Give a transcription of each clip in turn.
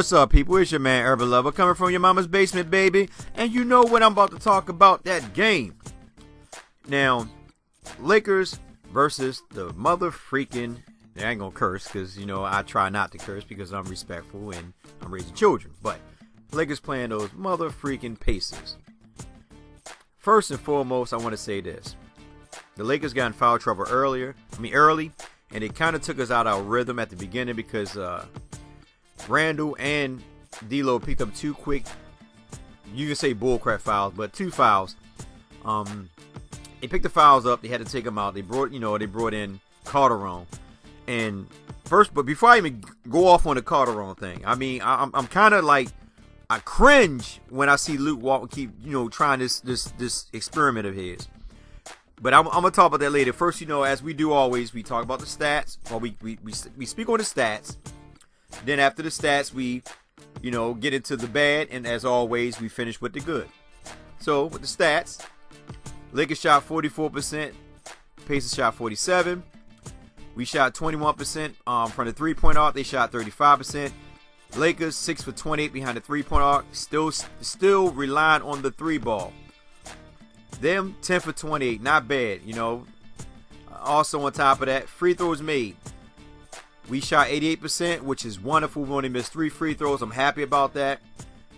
What's up, people? It's your man, Urban Lover, coming from your mama's basement, baby. And you know what I'm about to talk about, that game. Now, Lakers versus the mother freaking, I ain't gonna curse, because, you know, I try not to curse because I'm respectful and I'm raising children. But, Lakers playing those mother freaking Pacers. First and foremost, I want to say this. The Lakers got in foul trouble early, and it kind of took us out of our rhythm at the beginning because Randall and D'Lo picked up two quick, you can say bullcrap fouls, but two fouls. They picked the fouls up. They had to take them out. They brought in Calderon. And first, but before I even go off on the Calderon thing, I mean, I'm kind of like, I cringe when I see Luke Walton keep, trying this experiment of his. But I'm gonna talk about that later. First, as we do always, we talk about the stats, or we speak on the stats. Then after the stats, we, get into the bad, and as always, we finish with the good. So with the stats, Lakers shot 44%, Pacers shot 47%. We shot 21% from the three-point arc. They shot 35%. Lakers 6 for 28 behind the three-point arc. Still relying on the three ball. Them 10 for 28, not bad. Also on top of that, free throws made. We shot 88%, which is wonderful. We only missed 3 free throws. I'm happy about that.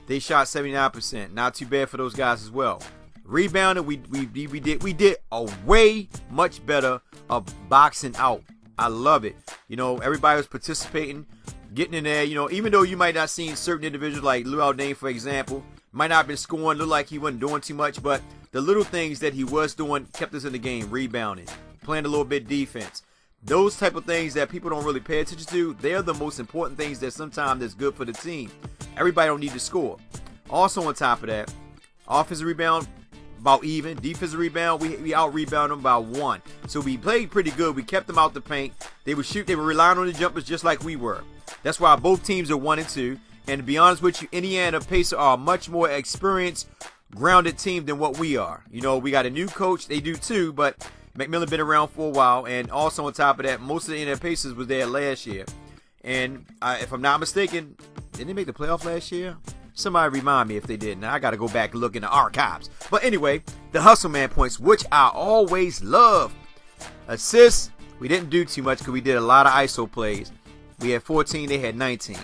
They shot 79%. Not too bad for those guys as well. Rebounding, we did a way much better of boxing out. I love it. Everybody was participating, getting in there. Even though you might not seen certain individuals like Lou Aldane, for example, might not have been scoring, looked like he wasn't doing too much, but the little things that he was doing kept us in the game. Rebounding, playing a little bit defense. Those type of things that people don't really pay attention to, they're the most important things that sometimes that's good for the team. Everybody don't need to score. Also on top of that, offensive rebound, about even. Defensive rebound, we out-rebound them by 1. So we played pretty good. We kept them out the paint. They were relying on the jumpers just like we were. That's why both teams are 1 and 2. And to be honest with you, Indiana Pacers are a much more experienced, grounded team than what we are. We got a new coach. They do too, but McMillan been around for a while. And also on top of that, most of the Indiana Pacers was there last year. And if I'm not mistaken, didn't they make the playoff last year? Somebody remind me if they didn't. I got to go back and look in the archives. But anyway, the hustle man points, which I always love. Assists, we didn't do too much because we did a lot of ISO plays. We had 14, they had 19.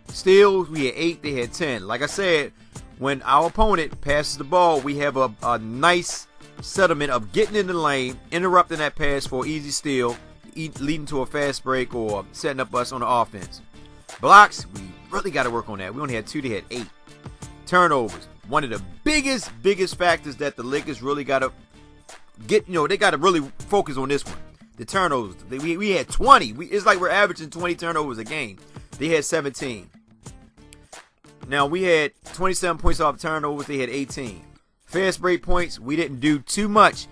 Steals, we had 8, they had 10. Like I said, when our opponent passes the ball, we have a nice settlement of getting in the lane, interrupting that pass for an easy steal, leading to a fast break or setting up us on the offense. Blocks, we really got to work on that. We only had 2, they had 8. Turnovers, one of the biggest factors that the Lakers really got to get, they got to really focus on this one. The turnovers, we had 20. It's like we're averaging 20 turnovers a game. They had 17. Now, we had 27 points off turnovers. They had 18. Fast break points, we didn't do too much.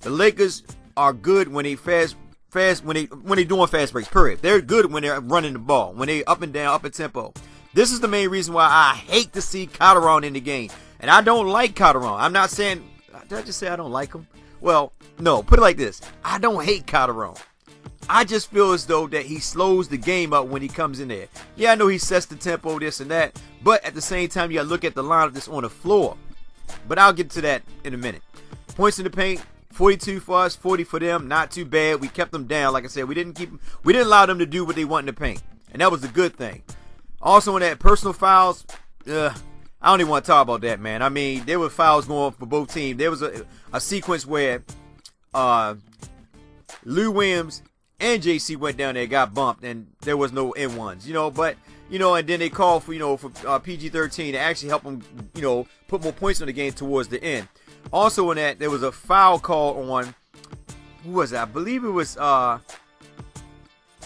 The Lakers are good when they when they doing fast breaks, period. They're good when they're running the ball, when they up and down, up a tempo. This is the main reason why I hate to see Calderon in the game. And I don't like Calderon. I'm not saying, did I just say I don't like him? Well, no, put it like this. I don't hate Calderon. I just feel as though that he slows the game up when he comes in there. Yeah, I know he sets the tempo, this and that. But at the same time, you got to look at the lineup that's on the floor. But I'll get to that in a minute. Points in the paint, 42 for us, 40 for them. Not too bad. We kept them down. Like I said, we didn't allow them to do what they want in the paint. And that was a good thing. Also, in that personal fouls, I don't even want to talk about that, man. I mean, there were fouls going for both teams. There was a sequence where Lou Williams and JC went down there, got bumped, and there was no N1s, but, and then they called for PG-13 to actually help them, put more points on the game towards the end. Also in that, there was a foul call on, who was that? I believe it was, I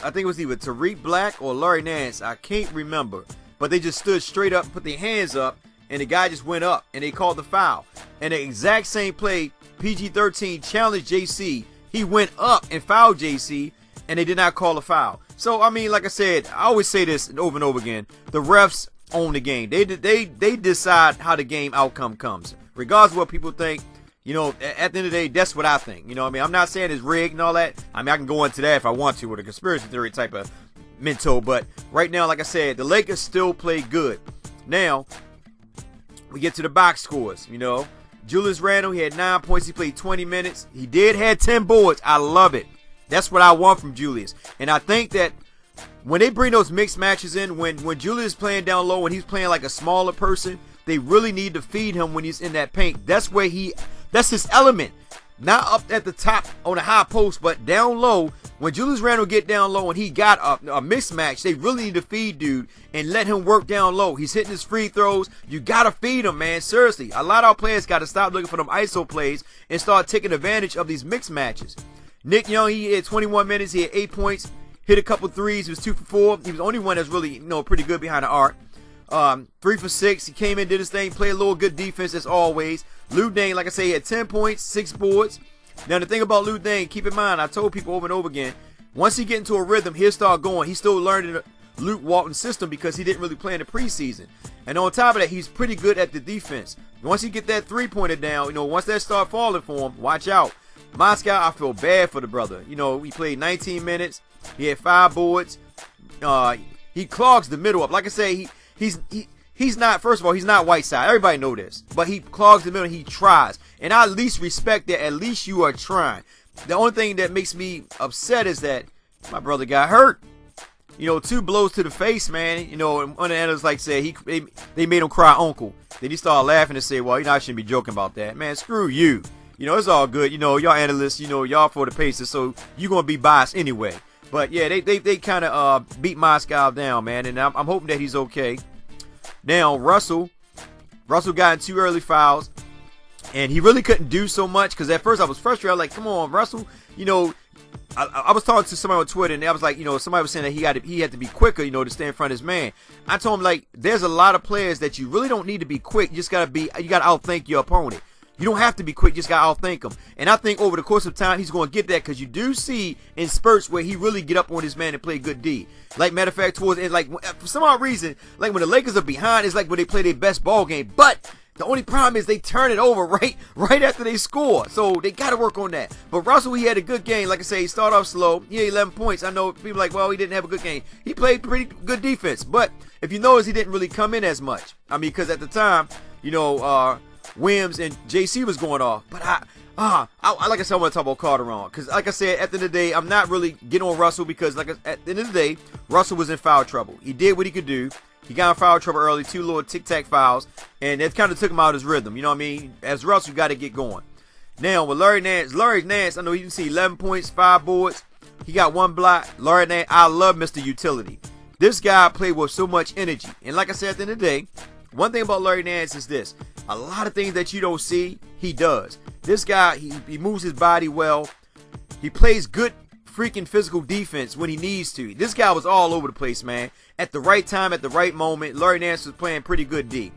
think it was either Tariq Black or Larry Nance. I can't remember. But they just stood straight up and put their hands up, and the guy just went up, and they called the foul. And the exact same play, PG-13 challenged JC. He went up and fouled JC, and they did not call a foul. So, I mean, like I said, I always say this over and over again. The refs own the game. They decide how the game outcome comes. Regardless of what people think, at the end of the day, that's what I think. I'm not saying it's rigged and all that. I mean, I can go into that if I want to with a conspiracy theory type of Minto. But right now, like I said, the Lakers still play good. Now, we get to the box scores, you know. Julius Randle, he had 9 points. He played 20 minutes. He did have 10 boards. I love it. That's what I want from Julius. And I think that when they bring those mixed matches in, when Julius is playing down low and he's playing like a smaller person, they really need to feed him when he's in that paint. That's his element. Not up at the top on a high post, but down low. When Julius Randle get down low and he got a mismatch, they really need to feed dude and let him work down low. He's hitting his free throws. You got to feed him, man. Seriously. A lot of our players got to stop looking for them ISO plays and start taking advantage of these mixed matches. Nick Young, he had 21 minutes. He had 8 points. Hit a couple threes. He was 2 for 4. He was the only one that's really, pretty good behind the arc. 3 for 6. He came in, did his thing, played a little good defense as always. Lou Deng, like I say, he had 10 points, 6 boards. Now, the thing about Lou Deng, keep in mind, I told people over and over again, once he get into a rhythm, he'll start going. He's still learning the Luke Walton system because he didn't really play in the preseason. And on top of that, he's pretty good at the defense. Once he get that three-pointer down, once that start falling for him, watch out. Moscow, I feel bad for the brother. He played 19 minutes. He had 5 boards. He clogs the middle up. Like I say, he's not, first of all, he's not Whiteside. Everybody know this. But he clogs the middle. He tries. And I at least respect that. At least you are trying. The only thing that makes me upset is that my brother got hurt. 2 blows to the face, man. And one of the analysts said they made him cry uncle. Then he started laughing and said, well, I shouldn't be joking about that. Man, screw you. It's all good. Y'all analysts, y'all for the Pacers, so you're going to be biased anyway. But yeah, they kind of beat Moscow down, man. And I'm hoping that he's okay. Now, Russell got in 2 early fouls. And he really couldn't do so much because at first I was frustrated. I was like, come on, Russell. I was talking to somebody on Twitter and I was like, somebody was saying that he had to be quicker, to stay in front of his man. I told him, there's a lot of players that you really don't need to be quick. You got to outthink your opponent. You don't have to be quick. You just got to outthink him. And I think over the course of time, he's going to get that because you do see in spurts where he really get up on his man and play good D. Matter of fact, towards the end, for some odd reason, when the Lakers are behind, it's like when they play their best ball game. But the only problem is they turn it over right after they score. So they got to work on that. But Russell, he had a good game. Like I say, he started off slow. He had 11 points. I know people well, he didn't have a good game. He played pretty good defense. But if you notice, he didn't really come in as much. Because at the time, Williams and JC was going off. But like I said, I want to talk about Calderon. Because like I said, at the end of the day, I'm not really getting on Russell because at the end of the day, Russell was in foul trouble. He did what he could do. He got in foul trouble early, 2 little tic-tac fouls, and that kind of took him out of his rhythm. You know what I mean? As Russell, you got to get going. Now, with Larry Nance, I know you can see 11 points, 5 boards. He got 1 block. Larry Nance, I love Mr. Utility. This guy played with so much energy. And like I said, at the end of the day, one thing about Larry Nance is this. A lot of things that you don't see, he does. This guy, he moves his body well. He plays good freaking physical defense when he needs to. This guy was all over the place, man. At the right time, at the right moment, Larry Nance was playing pretty good D.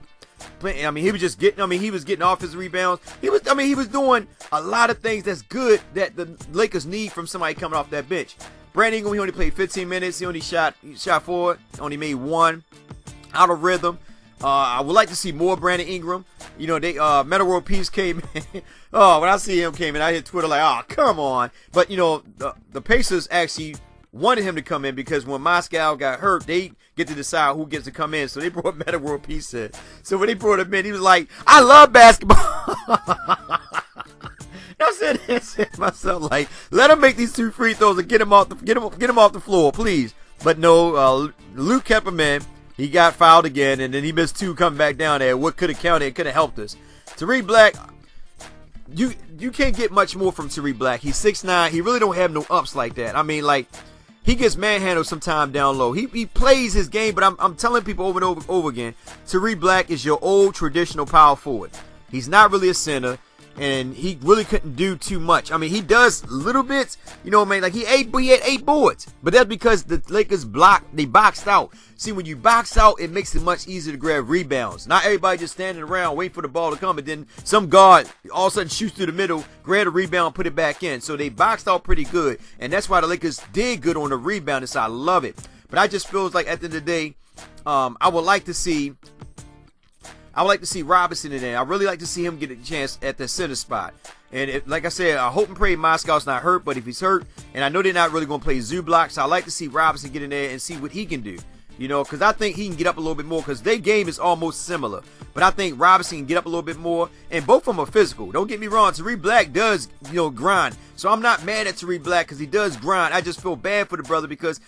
He was just getting off his rebounds. He was doing a lot of things that's good that the Lakers need from somebody coming off that bench. Brandon Ingram, he only played 15 minutes. He only shot 4, only made 1. Out of rhythm. I would like to see more Brandon Ingram. Metta World Peace came in. When I see him came in, I hit Twitter come on. But, the Pacers actually wanted him to come in because when Moscow got hurt, they get to decide who gets to come in. So they brought Metta World Peace in. So when they brought him in, he was like, I love basketball. I said to myself, let him make these 2 free throws and get him off the floor, please. But no, Luke kept him in. He got fouled again, and then he missed 2 coming back down there. What could have counted? It could have helped us. Tariq Black, you can't get much more from Tariq Black. He's 6'9". He really don't have no ups like that. He gets manhandled sometime down low. He plays his game, but I'm telling people over and over again, Tariq Black is your old traditional power forward. He's not really a center. And he really couldn't do too much. He does little bits, he had 8 boards. But that's because the Lakers they boxed out. See, when you box out, it makes it much easier to grab rebounds. Not everybody just standing around waiting for the ball to come, and then some guard all of a sudden shoots through the middle, grab a rebound, put it back in. So they boxed out pretty good, and that's why the Lakers did good on the rebound, and so I love it. But I just feel like at the end of the day, I would like to see Robinson in there. I really like to see him get a chance at the center spot. And like I said, I hope and pray Moscow's not hurt, but if he's hurt, and I know they're not really going to play Zubak, so I like to see Robinson get in there and see what he can do. You know, because I think he can get up a little bit more, because their game is almost similar. But I think Robinson can get up a little bit more, and both of them are physical. Don't get me wrong, Tariq Black does, grind. So I'm not mad at Tariq Black because he does grind. I just feel bad for the brother because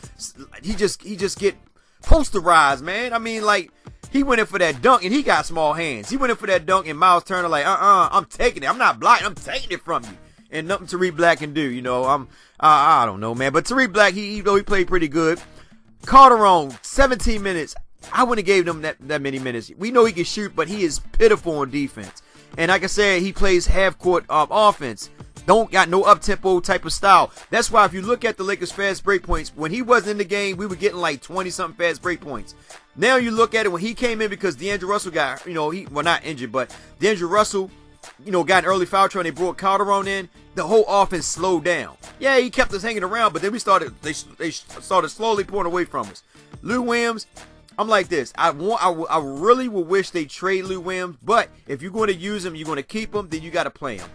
he just get posterized, man. I mean, like, he went in for that dunk, and he got small hands. He went in for that dunk, and Miles Turner like, I'm taking it. I'm not blocking. I'm taking it from you. And nothing Tariq Black can do, I don't know, man. But Tariq Black, he played pretty good. Calderon, 17 minutes. I wouldn't have gave him that many minutes. We know he can shoot, but he is pitiful on defense. And like I said, he plays half-court offense. Don't got no up-tempo type of style. That's why if you look at the Lakers' fast break points, when he wasn't in the game, we were getting like 20-something fast break points. Now you look at it when he came in because D'Angelo Russell got, not injured, but D'Angelo Russell, got an early foul trouble and they brought Calderon in. The whole offense slowed down. Yeah, he kept us hanging around, but then they started slowly pulling away from us. Lou Williams, I'm like this. I really would wish they trade Lou Williams, but if you're going to use him, you're going to keep him, then you got to play him.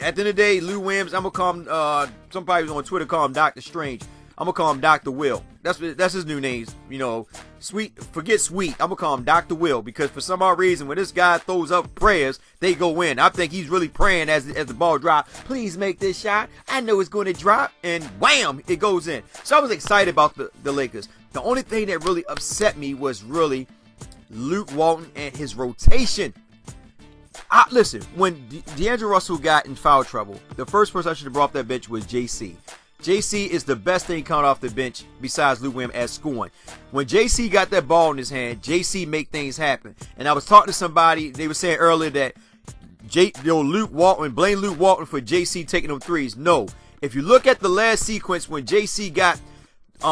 At the end of the day, Lou Williams, I'm going to call him, somebody on Twitter call him Dr. Strange. I'm going to call him Dr. Will. That's his new name. Forget Sweet. I'm going to call him Dr. Will because for some odd reason, when this guy throws up prayers, they go in. I think he's really praying as the ball drops. Please make this shot. I know it's going to drop. And wham, it goes in. So I was excited about the Lakers. The only thing that really upset me was really Luke Walton and his rotation. Listen, when D'Angelo Russell got in foul trouble, the first person I should have brought off that bench was JC. JC is the best thing coming off the bench besides Lou Williams as scoring. When JC got that ball in his hand, JC make things happen. And I was talking to somebody, they were saying earlier that Luke Walton, blame Luke Walton for JC taking them threes. No. If you look at the last sequence when JC got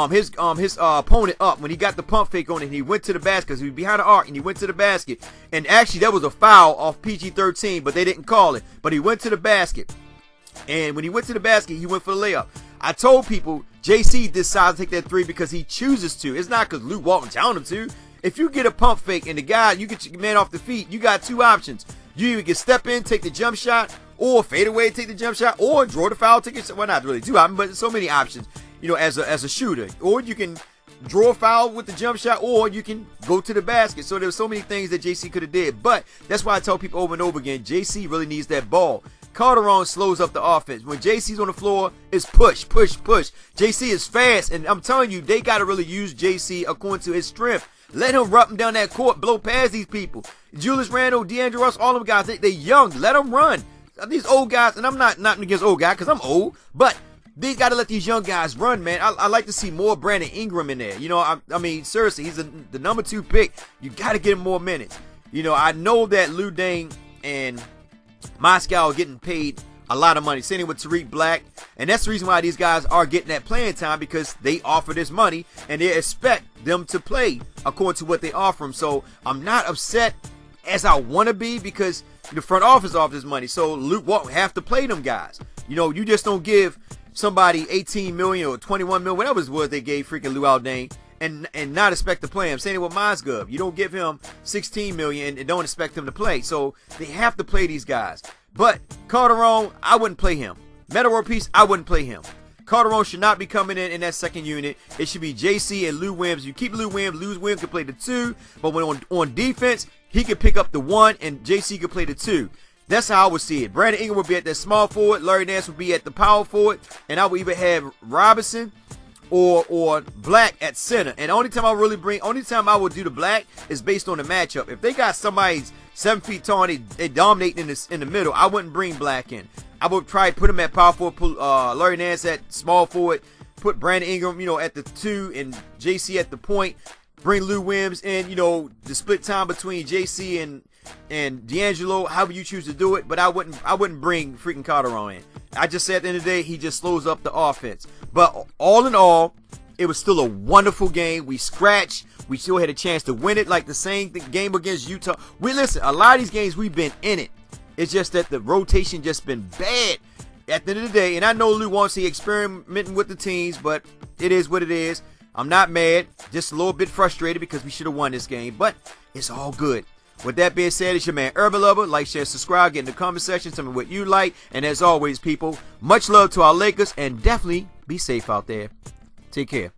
his opponent up, when he got the pump fake on it, and he went to the basket because he was behind the arc and he went to the basket. And actually that was a foul off PG-13, but they didn't call it. But he went to the basket. And when he went to the basket, he went for the layup. I told people JC decides to take that three because he chooses to. It's not because Luke Walton telling him to. If you get a pump fake and the guy, you get your man off the feet, you got two options. You either can step in, take the jump shot, or fade away, take the jump shot, or draw the foul, take it. Well, not really two options, but so many options, as a shooter. Or you can draw a foul with the jump shot, or you can go to the basket. So there's so many things that JC could have did. But that's why I tell people over and over again, JC really needs that ball. Calderon slows up the offense. When JC's on the floor, it's push, push, push. JC is fast, and I'm telling you, they got to really use JC according to his strength. Let him run them down that court, blow past these people. Julius Randle, D'Angelo Russell, all them guys, they young. Let them run. These old guys, and I'm not against old guys because I'm old, but they got to let these young guys run, man. I like to see more Brandon Ingram in there. I mean, seriously, he's the number 2 pick. You got to get him more minutes. I know that Lou Dang and Moscow are getting paid a lot of money. Same with Tariq Black. And that's the reason why these guys are getting that playing time, because they offer this money and they expect them to play according to what they offer them. So I'm not upset as I want to be because the front office offers this money. So Luke Walton have to play them guys. You just don't give somebody 18 million or 21 million, whatever it was they gave freaking Lou Aldane, and not expect to play him. Same with Mozgov. You don't give him 16 million and don't expect him to play. So they have to play these guys. But Calderon, I wouldn't play him. Metta World Peace, I wouldn't play him. Calderon should not be coming in that second unit. It should be JC and Lou Williams. You keep Lou Williams can play the 2, but when on defense, he could pick up the 1 and JC could play the 2. That's how I would see it. Brandon Ingram would be at that small forward. Larry Nance would be at the power forward. And I would either have Robinson or Black at center. And the only time I would do the Black is based on the matchup. If they got somebody's 7 feet tall and they dominating in the middle, I wouldn't bring Black in. I would try to put him at power forward, put Larry Nance at small forward, put Brandon Ingram, at the 2 and JC at the point. Bring Lou Williams in, the split time between JC and D'Angelo, however you choose to do it. But I wouldn't bring freaking Calderon in. I just said at the end of the day, he just slows up the offense. But all in all, it was still a wonderful game. We scratched. We still had a chance to win it, like the same game against Utah. Listen, a lot of these games we've been in it. It's just that the rotation just been bad at the end of the day. And I know Lou wants to experimenting with the teams, but it is what it is. I'm not mad, just a little bit frustrated because we should have won this game, but it's all good. With that being said, it's your man Urban Lover. Like, share, subscribe, get in the comment section, tell me what you like. And as always, people, much love to our Lakers, and definitely be safe out there. Take care.